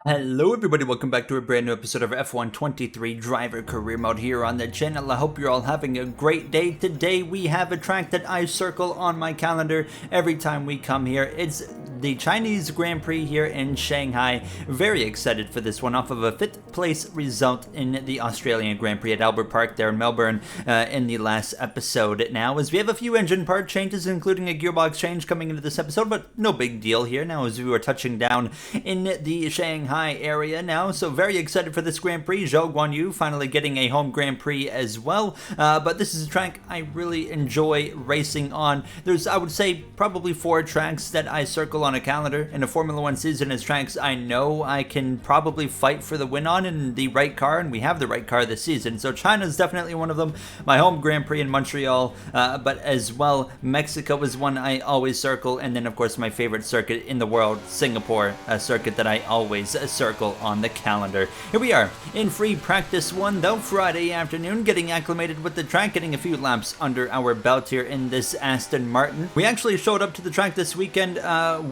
Hello everybody, welcome back to a brand new episode of F123 Driver Career Mode here on the channel. I hope you're all having a great day. Today we have a track that I circle on my calendar every time we come here. It's the Chinese Grand Prix here in Shanghai. Very excited for this one off of a 5th place result in the Australian Grand Prix at Albert Park there in Melbourne in the last episode. Now, as we have a few engine part changes, including a gearbox change coming into this episode, but no big deal here now as we were touching down in the Shanghai area now, so very excited for this Grand Prix. Zhou Guanyu finally getting a home Grand Prix as well, but this is a track I really enjoy racing on. There's, I would say, probably 4 tracks that I circle on a calendar in a Formula 1 season as tracks I know I can probably fight for the win on in the right car, and we have the right car this season, so China's definitely one of them. My home Grand Prix in Montreal, but as well, Mexico is one I always circle, and then of course my favorite circuit in the world, Singapore, a circuit that I always circle on the calendar. Here we are in free practice 1 though, Friday afternoon, getting acclimated with the track, getting a few laps under our belt here in this Aston Martin. We actually showed up to the track this weekend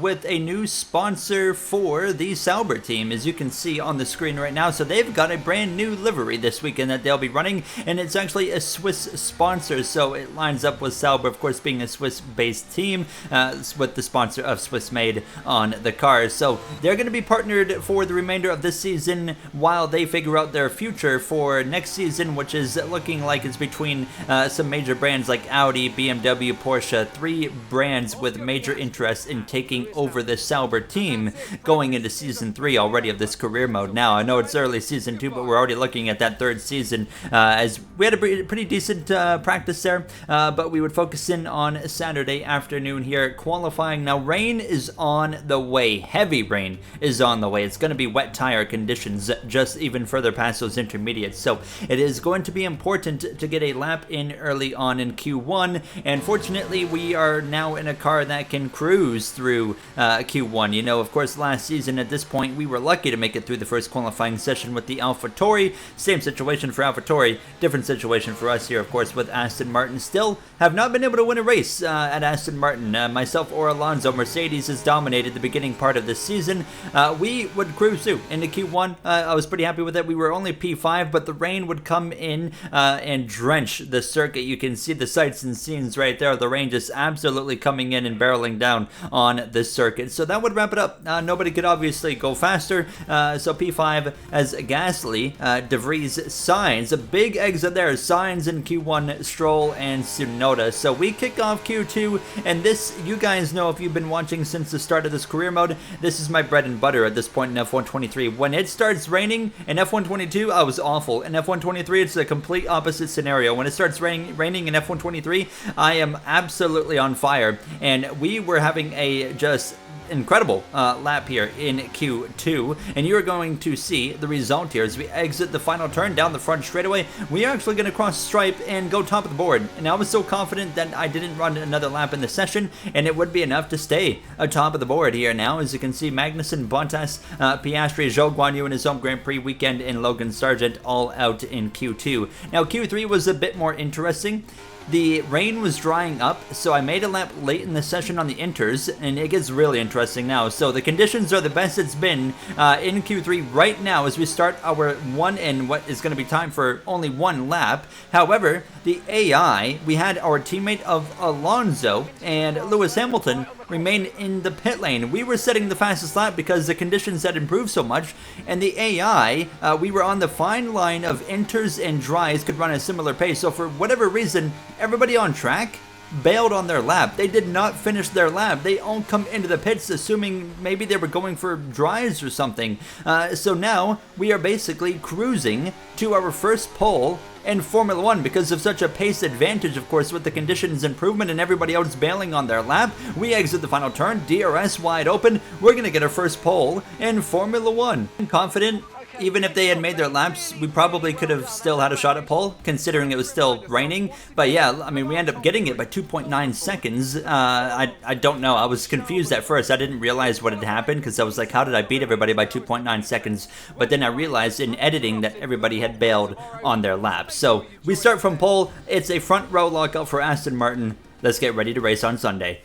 with a new sponsor for the Sauber team, as you can see on the screen right now. So they've got a brand new livery this weekend that they'll be running, and it's actually a Swiss sponsor, so it lines up with Sauber, of course, being a Swiss-based team with the sponsor of Swiss Made on the cars. So they're going to be partnered for the remainder of this season while they figure out their future for next season, which is looking like it's between some major brands like Audi, BMW, Porsche, 3 brands with major interest in taking over the Sauber team going into season 3 already of this career mode. Now, I know it's early season 2, but we're already looking at that 3rd season as we had a pretty decent practice there, but we would focus in on Saturday afternoon here qualifying. Now, rain is on the way. Heavy rain is on the way. It's going to be wet tire conditions just even further past those intermediates, so it is going to be important to get a lap in early on in Q1, and fortunately we are now in a car that can cruise through Q1. You know, of course, last season at this point we were lucky to make it through the first qualifying session with the AlphaTauri. Same situation for AlphaTauri, different situation for us here, of course, with Aston Martin. Still have not been able to win a race at Aston Martin. Myself or Alonso, Mercedes has dominated the beginning part of this season. We would cruise through into Q1. I was pretty happy with it. We were only P5, but the rain would come in and drench the circuit. You can see the sights and scenes right there. The rain just absolutely coming in and barreling down on the circuit. So that would wrap it up. Nobody could obviously go faster. So P5 as Gasly, De Vries, Sainz. A big exit there. Sainz in Q1, Stroll, and Tsunoda. So we kick off Q2, and this, you guys know if you've been watching since the start of this career mode, this is my bread and butter at this point in F123. When it starts raining in F122, I was awful. In F123, it's the complete opposite scenario. When it starts raining in F123, I am absolutely on fire. And we were having a just incredible lap here in Q2, and you're going to see the result here as we exit the final turn down the front straightaway. We are actually going to cross stripe and go top of the board, and I was so confident that I didn't run another lap in the session, and it would be enough to stay atop of the board here. Now, as you can see, Magnussen, Bottas, Piastri, Zhou Guanyu in his home Grand Prix weekend, and Logan Sargent all out in Q2. Now, Q3 was a bit more interesting. The rain was drying up, so I made a lap late in the session on the inters, and it gets really interesting now. So the conditions are the best it's been in Q3 right now as we start our one in what is going to be time for only 1 lap. However, the AI, we had our teammate of Alonso and Lewis Hamilton remain in the pit lane. We were setting the fastest lap because the conditions had improved so much, and the AI, we were on the fine line of inters and dries, could run a similar pace. So for whatever reason, everybody on track bailed on their lap. They did not finish their lap. They all come into the pits assuming maybe they were going for dries or something. So now we are basically cruising to our first pole in Formula 1 because of such a pace advantage, of course, with the conditions improvement and everybody else bailing on their lap. We exit the final turn, DRS wide open. We're going to get our first pole in Formula 1. I'm confident even if they had made their laps, we probably could have still had a shot at pole, considering it was still raining. But yeah, I mean, we ended up getting it by 2.9 seconds. I don't know. I was confused at first. I didn't realize what had happened because I was like, how did I beat everybody by 2.9 seconds? But then I realized in editing that everybody had bailed on their laps. So we start from pole. It's a front row lockout for Aston Martin. Let's get ready to race on Sunday.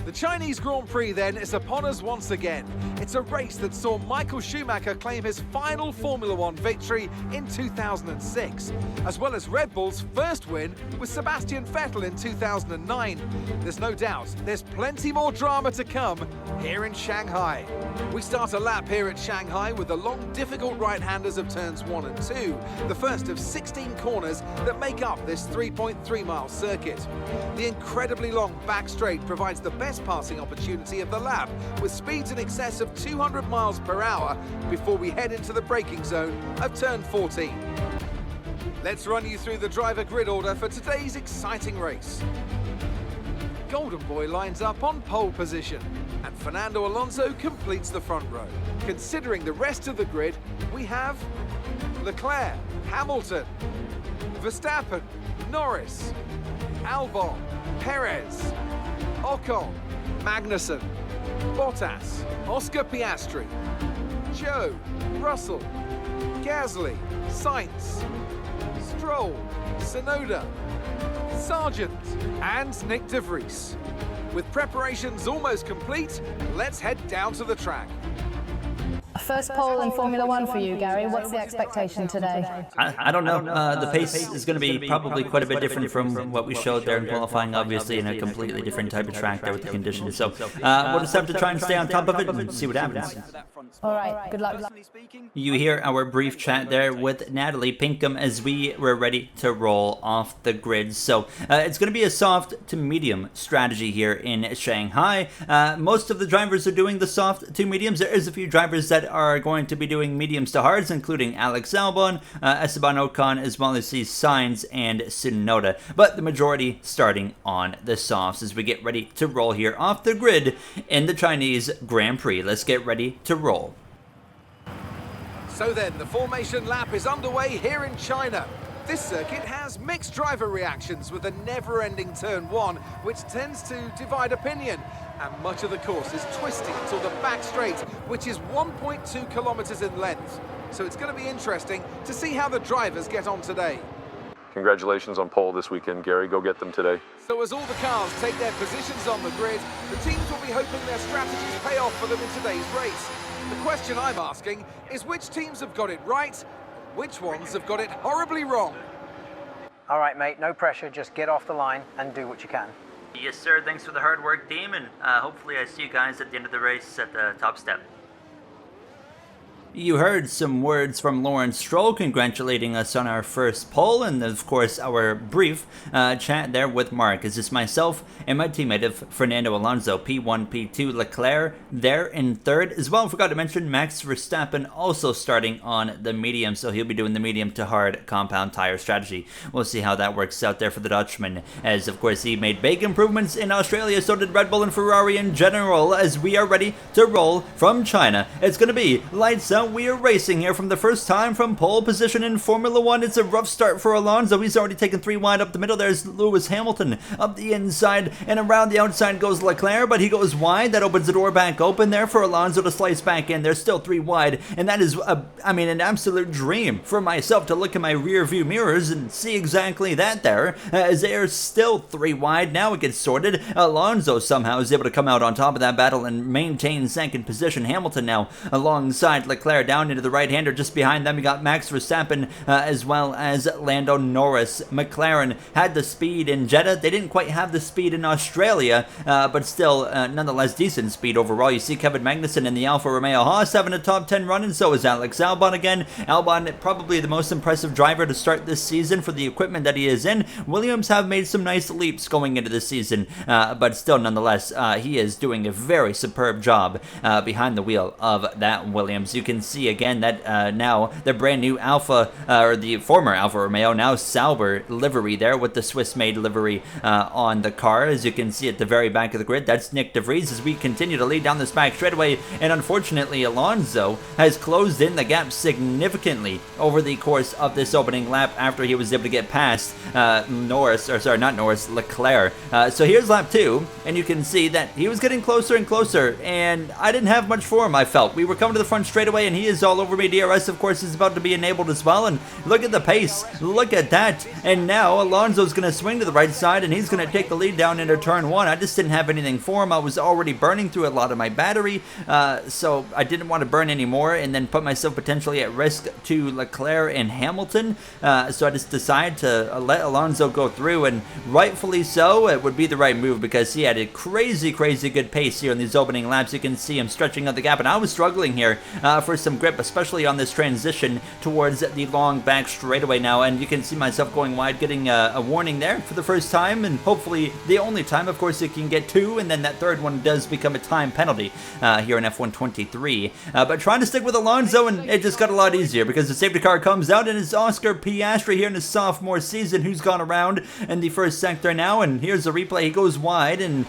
The Chinese Grand Prix then is upon us once again. It's a race that saw Michael Schumacher claim his final Formula One victory in 2006, as well as Red Bull's first win with Sebastian Vettel in 2009. There's no doubt there's plenty more drama to come here in Shanghai. We start a lap here at Shanghai with the long, difficult right-handers of turns 1 and 2, the first of 16 corners that make up this 3.3-mile circuit. The incredibly long back straight provides the best passing opportunity of the lap, with speeds in excess of 200 miles per hour before we head into the braking zone of turn 14. Let's run you through the driver grid order for today's exciting race. Golden Boy lines up on pole position, and Fernando Alonso completes the front row. Considering the rest of the grid, we have Leclerc, Hamilton, Verstappen, Norris, Albon, Perez, Ocon, Magnussen, Bottas, Oscar Piastri, Joe, Russell, Gasly, Sainz, Stroll, Tsunoda, Sargent, and Nick de Vries. With preparations almost complete, let's head down to the track. First pole in Formula One for you, Gary. What's the expectation today? I don't know. The pace is going to be probably quite a bit different from what we showed there in qualifying, obviously, in a completely different type of track there with the conditions. So we'll just have to try and stay on top of it and see what happens. All right, good luck. You hear our brief chat there with Natalie Pinkham as we were ready to roll off the grid. So it's going to be a soft to medium strategy here in Shanghai. Most of the drivers are doing the soft to mediums. There is a few drivers that are going to be doing mediums to hards, including Alex Albon, Esteban Ocon, as well as Sainz and Tsunoda. But the majority starting on the softs as we get ready to roll here off the grid in the Chinese Grand Prix. Let's get ready to roll. So then, the formation lap is underway here in China. This circuit has mixed driver reactions with a never-ending turn 1, which tends to divide opinion. And much of the course is twisting until the back straight, which is 1.2 kilometers in length. So it's going to be interesting to see how the drivers get on today. Congratulations on pole this weekend, Gary. Go get them today. So as all the cars take their positions on the grid, the teams will be hoping their strategies pay off for them in today's race. The question I'm asking is which teams have got it right, and which ones have got it horribly wrong? All right, mate, no pressure. Just get off the line and do what you can. Yes, sir. Thanks for the hard work, team, and hopefully I see you guys at the end of the race at the top step. You heard some words from Lawrence Stroll congratulating us on our first pole, and of course our brief chat there with Mark. It's just myself and my teammate of Fernando Alonso, P1, P2, Leclerc there in third. As well, I forgot to mention Max Verstappen also starting on the medium, so he'll be doing the medium to hard compound tire strategy. We'll see how that works out there for the Dutchman, as of course he made big improvements in Australia, so did Red Bull and Ferrari in general, as we are ready to roll from China. It's going to be lights out. We are racing here from the first time from pole position in Formula One. It's a rough start for Alonso. He's already taken 3 wide up the middle. There's Lewis Hamilton up the inside, and around the outside goes Leclerc, but he goes wide. That opens the door back open there for Alonso to slice back in. There's still 3 wide, and that is, an absolute dream for myself to look in my rear view mirrors and see exactly that there, as there's still 3 wide. Now it gets sorted. Alonso somehow is able to come out on top of that battle and maintain second position. Hamilton now alongside Leclerc down into the right-hander. Just behind them, you got Max Verstappen as well as Lando Norris. McLaren had the speed in Jeddah. They didn't quite have the speed in Australia, but still nonetheless decent speed overall. You see Kevin Magnussen in the Alfa Romeo Haas having a top 10 run, and so is Alex Albon again. Albon probably the most impressive driver to start this season for the equipment that he is in. Williams have made some nice leaps going into this season, but still nonetheless he is doing a very superb job behind the wheel of that Williams. You can see again that now the brand new Alfa, or the former Alfa Romeo, now Sauber livery there with the Swiss-made livery on the car. As you can see at the very back of the grid, that's Nick de Vries as we continue to lead down this back straightaway, and unfortunately Alonso has closed in the gap significantly over the course of this opening lap after he was able to get past Leclerc. So here's lap 2, and you can see that he was getting closer and closer, and I didn't have much for him, I felt. We were coming to the front straightaway, and he is all over me. DRS, of course, is about to be enabled as well, and look at the pace. Look at that. And now Alonso's going to swing to the right side, and he's going to take the lead down into turn 1. I just didn't have anything for him. I was already burning through a lot of my battery, so I didn't want to burn any more and then put myself potentially at risk to Leclerc and Hamilton. So I just decided to let Alonso go through, and rightfully so. It would be the right move because he had a crazy good pace here in these opening laps. You can see him stretching out the gap, and I was struggling here for some grip, especially on this transition towards the long back straightaway now, and you can see myself going wide, getting a warning there for the first time, and hopefully the only time. Of course, you can get 2, and then that third one does become a time penalty here in F123. But trying to stick with Alonso, and it just got a lot easier because the safety car comes out, and it's Oscar Piastri here in his sophomore season who's gone around in the first sector now, and here's a replay. He goes wide in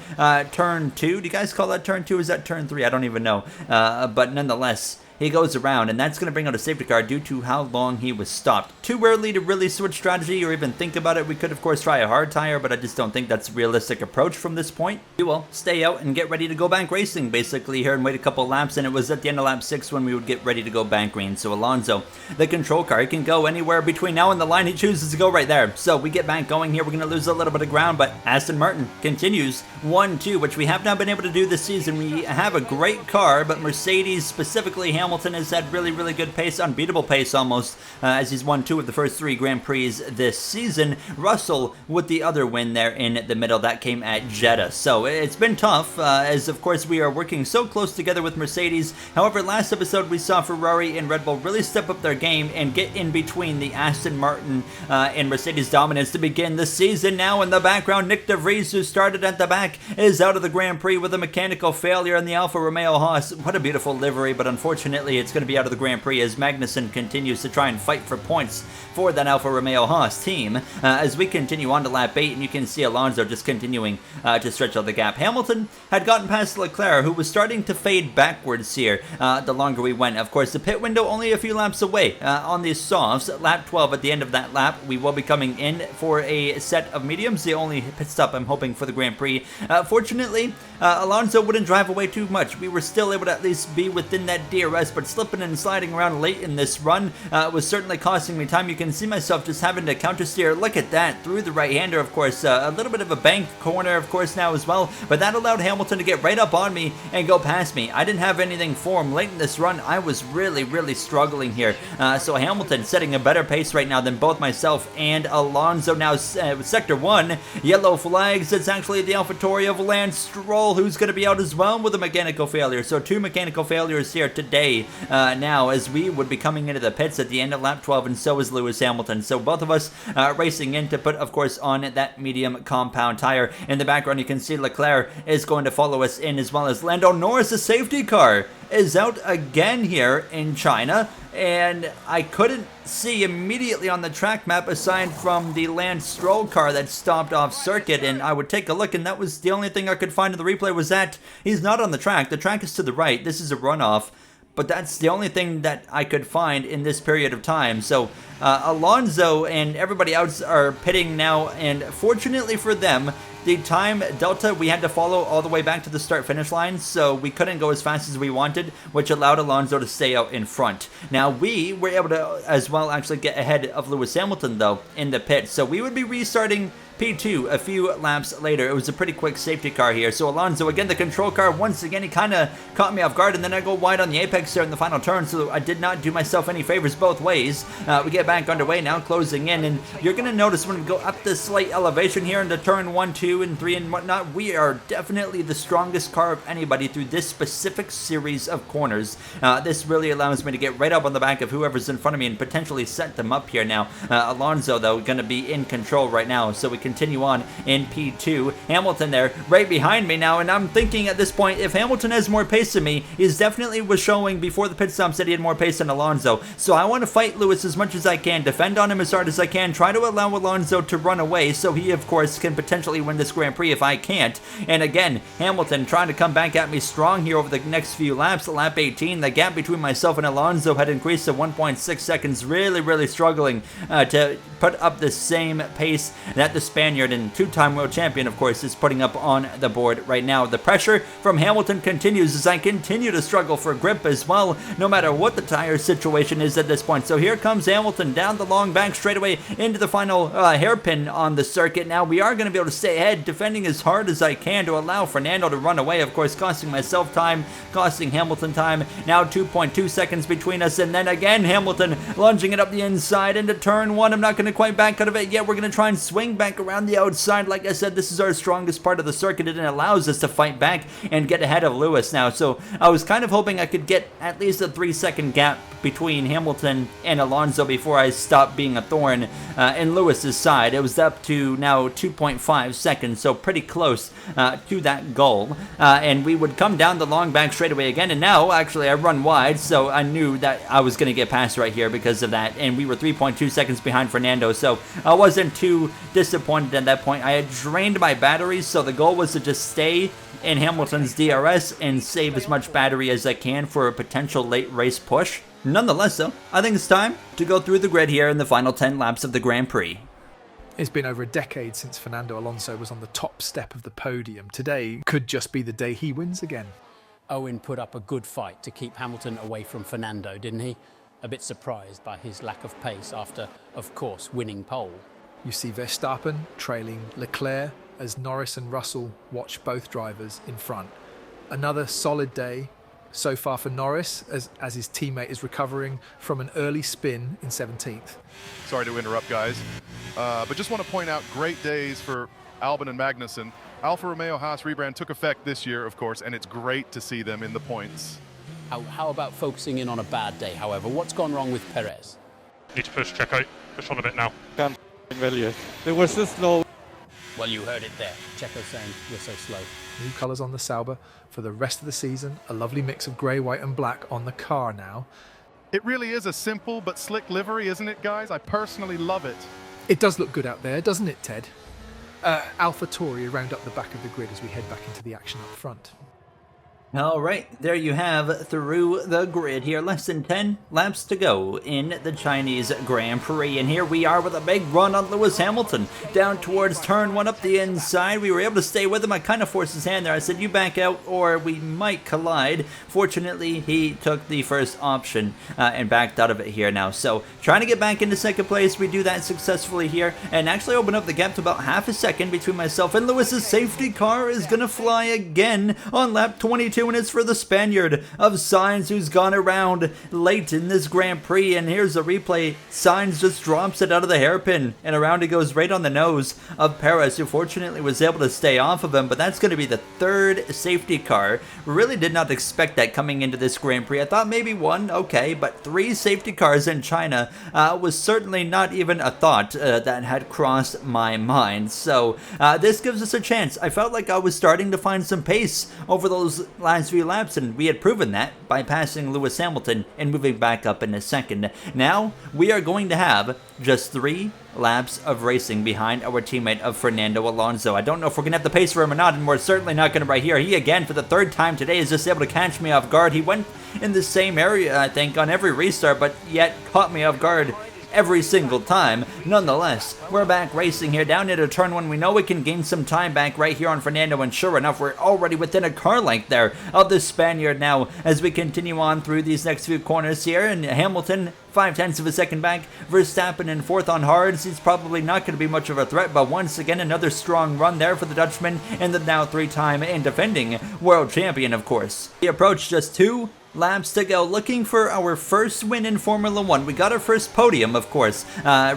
turn 2. Do you guys call that turn 2? Is that turn 3? I don't even know. But nonetheless, he goes around, and that's going to bring out a safety car due to how long he was stopped. Too early to really switch strategy or even think about it. We could, of course, try a hard tire, but I just don't think that's a realistic approach from this point. We will stay out and get ready to go bank racing, basically, here and wait a couple laps, and it was at the end of lap 6 when we would get ready to go bank green. So Alonso, the control car, he can go anywhere between now and the line. He chooses to go right there. So we get bank going here. We're going to lose a little bit of ground, but Aston Martin continues 1-2, which we have not been able to do this season. We have a great car, but Mercedes, specifically Hamilton, has had really good pace, unbeatable pace almost, as he's won 2 of the first 3 Grand Prix this season. Russell with the other win there in the middle. That came at Jeddah. So it's been tough, as of course we are working so close together with Mercedes. However, last episode we saw Ferrari and Red Bull really step up their game and get in between the Aston Martin and Mercedes dominance to begin the season. Now in the background, Nick de Vries, who started at the back, is out of the Grand Prix with a mechanical failure in the Alfa Romeo Haas. What a beautiful livery, but unfortunately it's going to be out of the Grand Prix as Magnussen continues to try and fight for points for that Alfa Romeo Haas team. As we continue on to lap 8, and you can see Alonso just continuing to stretch out the gap. Hamilton had gotten past Leclerc, who was starting to fade backwards here the longer we went. Of course, the pit window only a few laps away on these softs. Lap 12, at the end of that lap, we will be coming in for a set of mediums, the only pit stop I'm hoping for the Grand Prix. Fortunately, Alonso wouldn't drive away too much. We were still able to at least be within that DRS, but slipping and sliding around late in this run was certainly costing me time. You can see myself just having to counter steer. Look at that, through the right-hander, of course. A little bit of a bank corner, of course, now as well, but that allowed Hamilton to get right up on me and go past me. I didn't have anything for him late in this run. I was really struggling here. So Hamilton setting a better pace right now than both myself and Alonso. Now sector 1, yellow flags. It's actually the AlphaTauri of Lance Stroll who's going to be out as well with a mechanical failure. So 2 mechanical failures here today now, as we would be coming into the pits at the end of lap 12, and so is Lewis Hamilton. So both of us racing in to put, of course, on that medium compound tire. In the background, you can see Leclerc is going to follow us in, as well as Lando Norris. The safety car is out again here in China, and I couldn't see immediately on the track map aside from the Lance Stroll car that stopped off circuit, and I would take a look, and that was the only thing I could find in the replay was that he's not on the track. The track is to the right. This is a runoff, but that's the only thing that I could find in this period of time. So Alonso and everybody else are pitting now, and fortunately for them, the time delta we had to follow all the way back to the start-finish line, so we couldn't go as fast as we wanted, which allowed Alonso to stay out in front. Now, we were able to as well actually get ahead of Lewis Hamilton, though, in the pit, so we would be restarting P2 a few laps later. It was a pretty quick safety car here. So Alonso, again, the control car, once again, he kind of caught me off guard, and then I go wide on the apex there in the final turn, so I did not do myself any favors both ways. We get back underway now, closing in, and you're going to notice when we go up this slight elevation here into turn 1, 2, and 3 and whatnot, we are definitely the strongest car of anybody through this specific series of corners. This really allows me to get right up on the back of whoever's in front of me and potentially set them up here now. Alonso, though, going to be in control right now, so we continue on in P2. Hamilton there right behind me now, and I'm thinking at this point, if Hamilton has more pace than me, he definitely was showing before the pit stop said he had more pace than Alonso. So I want to fight Lewis as much as I can, defend on him as hard as I can, try to allow Alonso to run away so he, of course, can potentially win this Grand Prix if I can't. And again, Hamilton trying to come back at me strong here over the next few laps. Lap 18, the gap between myself and Alonso had increased to 1.6 seconds. Really struggling to put up the same pace that the Spaniard and two-time world champion, of course, is putting up on the board right now. The pressure from Hamilton continues as I continue to struggle for grip as well, no matter what the tire situation is at this point. So here comes Hamilton down the long back straightaway into the final hairpin on the circuit. Now we are going to be able to stay ahead, defending as hard as I can to allow Fernando to run away, of course, costing myself time, costing Hamilton time. Now 2.2 seconds between us, and then again Hamilton lunging it up the inside into turn one. I'm not going to quite back out of it yet. We're going to try and swing back around the outside. Like I said, this is our strongest part of the circuit, and it allows us to fight back and get ahead of Lewis now. So I was kind of hoping I could get at least a 3-second gap between Hamilton and Alonso before I stopped being a thorn in Lewis's side. It was up to now 2.5 seconds, so pretty close to that goal. And we would come down the long back straightaway again, and now actually I run wide, so I knew that I was going to get past right here because of that, and we were 3.2 seconds behind Fernando, so I wasn't too disappointed at that point. I had drained my batteries, so the goal was to just stay in Hamilton's DRS and save as much battery as I can for a potential late race push. Nonetheless, though, I think it's time to go through the grid here in the final 10 laps of the Grand Prix. It's been over a decade since Fernando Alonso was on the top step of the podium. Today could just be the day he wins again. Owen put up a good fight to keep Hamilton away from Fernando, didn't he? A bit surprised by his lack of pace after, of course, winning pole. You see Verstappen trailing Leclerc as Norris and Russell watch both drivers in front. Another solid day so far for Norris as his teammate is recovering from an early spin in 17th. Sorry to interrupt, guys, but just want to point out great days for Albon and Magnussen. Alfa Romeo Haas rebrand took effect this year, of course, and it's great to see them in the points. How about focusing in on a bad day, however? What's gone wrong with Perez? Need to push Checo. Push on a bit now. Can't value it. They were so slow. Well, you heard it there. Checo saying you're so slow. New colours on the Sauber for the rest of the season. A lovely mix of grey, white and black on the car now. It really is a simple but slick livery, isn't it, guys? I personally love it. It does look good out there, doesn't it, Ted? AlphaTauri round up the back of the grid as we head back into the action up front. All right, there you have through the grid here. Less than 10 laps to go in the Chinese Grand Prix. And here we are with a big run on Lewis Hamilton down towards turn one up the inside. We were able to stay with him. I kind of forced his hand there. I said, you back out or we might collide. Fortunately, he took the first option and backed out of it here now. So trying to get back into second place. We do that successfully here and actually open up the gap to about half a second between myself and Lewis's safety car is going to fly again on lap 22. And it's for the Spaniard of Sainz, who's gone around late in this Grand Prix. And here's a replay. Sainz just drops it out of the hairpin, and around it goes right on the nose of Perez, who fortunately was able to stay off of him. But that's going to be the third safety car. Really did not expect that coming into this Grand Prix. I thought maybe one, okay, but 3 safety cars in China was certainly not even a thought that had crossed my mind. So this gives us a chance. I felt like I was starting to find some pace over those last few laps, and we had proven that by passing Lewis Hamilton and moving back up in a second. Now we are going to have just 3 laps of racing behind our teammate of Fernando Alonso. I don't know if we're going to have the pace for him or not, and we're certainly not going to right here. He again, for the 3rd time today, is just able to catch me off guard. He went in the same area, I think, on every restart, but yet caught me off guard every single time. Nonetheless, we're back racing here down into turn 1. We know we can gain some time back right here on Fernando, and sure enough, we're already within a car length there of the Spaniard now as we continue on through these next few corners here. And Hamilton 0.5 of a second back. Verstappen in 4th on hards. He's probably not going to be much of a threat, but once again, another strong run there for the Dutchman and the now 3-time and defending world champion, of course. He approached just 2 laps to go, looking for our first win in Formula 1. We got our first podium, of course,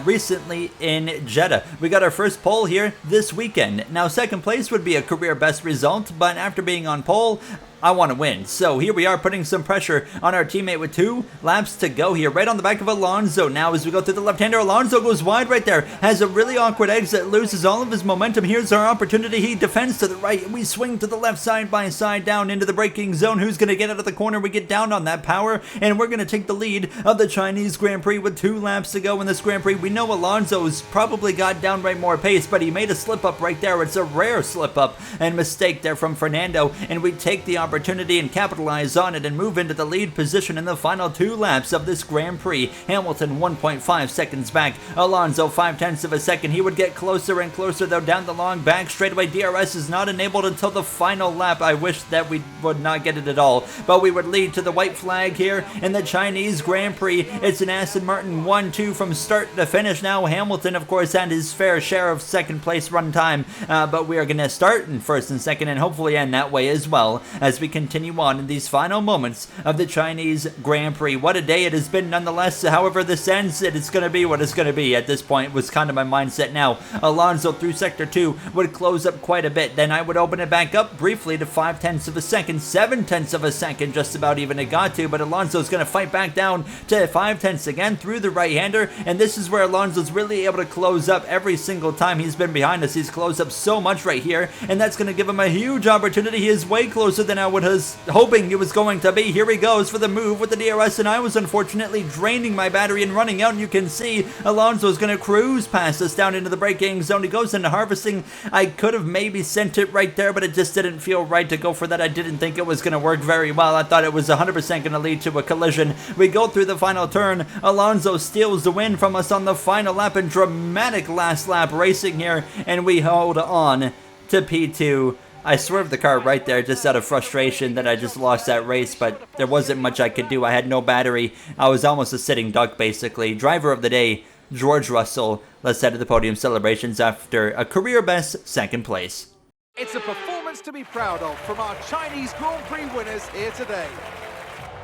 recently in Jeddah. We got our first pole here this weekend. Now, second place would be a career best result, but after being on pole, I want to win. So here we are putting some pressure on our teammate with 2 laps to go here, right on the back of Alonso. Now as we go through the left-hander, Alonso goes wide right there, has a really awkward exit, loses all of his momentum. Here's our opportunity. He defends to the right. We swing to the left side by side down into the braking zone. Who's going to get out of the corner? We get down on that power, and we're going to take the lead of the Chinese Grand Prix with 2 laps to go in this Grand Prix. We know Alonso's probably got downright more pace, but he made a slip-up right there. It's a rare slip-up and mistake there from Fernando, and we take the opportunity opportunity and capitalize on it and move into the lead position in the final 2 laps of this Grand Prix. Hamilton 1.5 seconds back, Alonso 0.5 of a second. He would get closer and closer though down the long back straightaway. DRS is not enabled until the final lap. I wish that we would not get it at all, but we would lead to the white flag here in the Chinese Grand Prix. It's an Aston Martin 1-2 from start to finish now. Hamilton, of course, had his fair share of second place run time, but we are going to start in first and second and hopefully end that way as well as we continue on in these final moments of the Chinese Grand Prix. What a day it has been nonetheless. However this ends, it is going to be what it's going to be. At this point was kind of my mindset now. Alonso through sector 2 would close up quite a bit. Then I would open it back up briefly to 0.5 of a second, 0.7 of a second, just about even it got to, but Alonso's going to fight back down to 0.5 again through the right-hander, and this is where Alonso's really able to close up every single time he's been behind us. He's closed up so much right here, and that's going to give him a huge opportunity. He is way closer than I was hoping he was going to be. Here he goes for the move with the DRS, and I was unfortunately draining my battery and running out, and you can see Alonso's going to cruise past us down into the braking zone. He goes into harvesting. I could have maybe sent it right there, but it just didn't feel right to go for that. I didn't think it was going to work very well. I thought it was 100% going to lead to a collision. We go through the final turn. Alonso steals the win from us on the final lap in dramatic last lap racing here, and we hold on to P2. I swerved the car right there just out of frustration that I just lost that race, but there wasn't much I could do. I had no battery. I was almost a sitting duck, basically. Driver of the day, George Russell. Let's head to the podium celebrations after a career best second place. It's a performance to be proud of from our Chinese Grand Prix winners here today.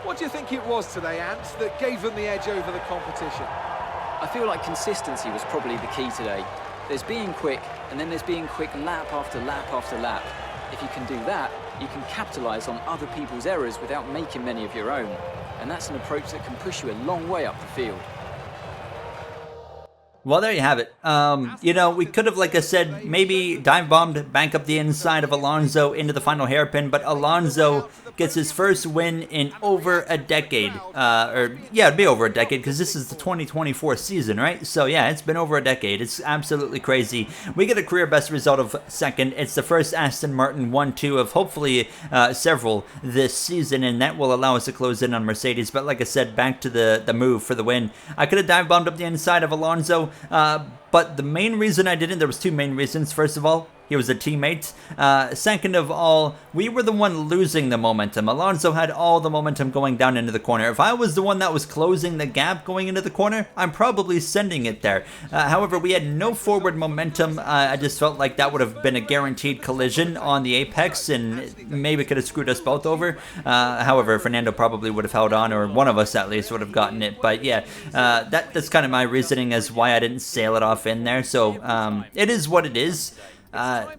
What do you think it was today, Ant, that gave them the edge over the competition? I feel like consistency was probably the key today. There's being quick, and then there's being quick lap after lap after lap. If you can do that, you can capitalise on other people's errors without making many of your own. And that's an approach that can push you a long way up the field. Well, there you have it. You know, we could have, like I said, maybe dive bombed back up the inside of Alonso into the final hairpin, but Alonso gets his first win in over a decade. It'd be over a decade because this is the 2024 season, right? So yeah, it's been over a decade. It's absolutely crazy. We get a career best result of second. It's the first Aston Martin 1-2 of hopefully several this season, and that will allow us to close in on Mercedes. But like I said, back to the move for the win. I could have dive bombed up the inside of Alonso, but the main reason I didn't, there was two main reasons. First of all, he was a teammate. Second of all, we were the one losing the momentum. Alonso had all the momentum going down into the corner. If I was the one that was closing the gap going into the corner, I'm probably sending it there. However, we had no forward momentum. I just felt like that would have been a guaranteed collision on the apex and maybe could have screwed us both over. However, Fernando probably would have held on, or one of us at least would have gotten it. But yeah, that's kind of my reasoning as why I didn't sail it off in there. So it is what it is.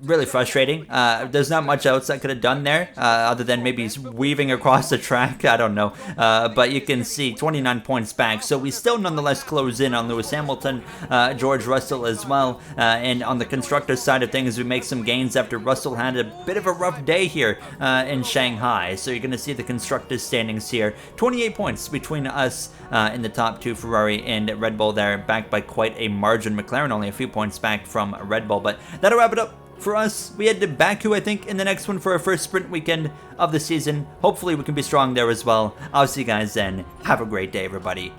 Really frustrating. There's not much else I could have done there other than maybe weaving across the track. I don't know. But you can see 29 points back. So we still nonetheless close in on Lewis Hamilton, George Russell as well. And on the constructor side of things, we make some gains after Russell had a bit of a rough day here in Shanghai. So you're going to see the constructors standings here. 28 points between us in the top two, Ferrari and Red Bull there, backed by quite a margin. McLaren only a few points back from Red Bull. But that'll wrap it up for us. We head to Baku, I think, in the next one for our first sprint weekend of the season. Hopefully we can be strong there as well. I'll see you guys then. Have a great day, everybody.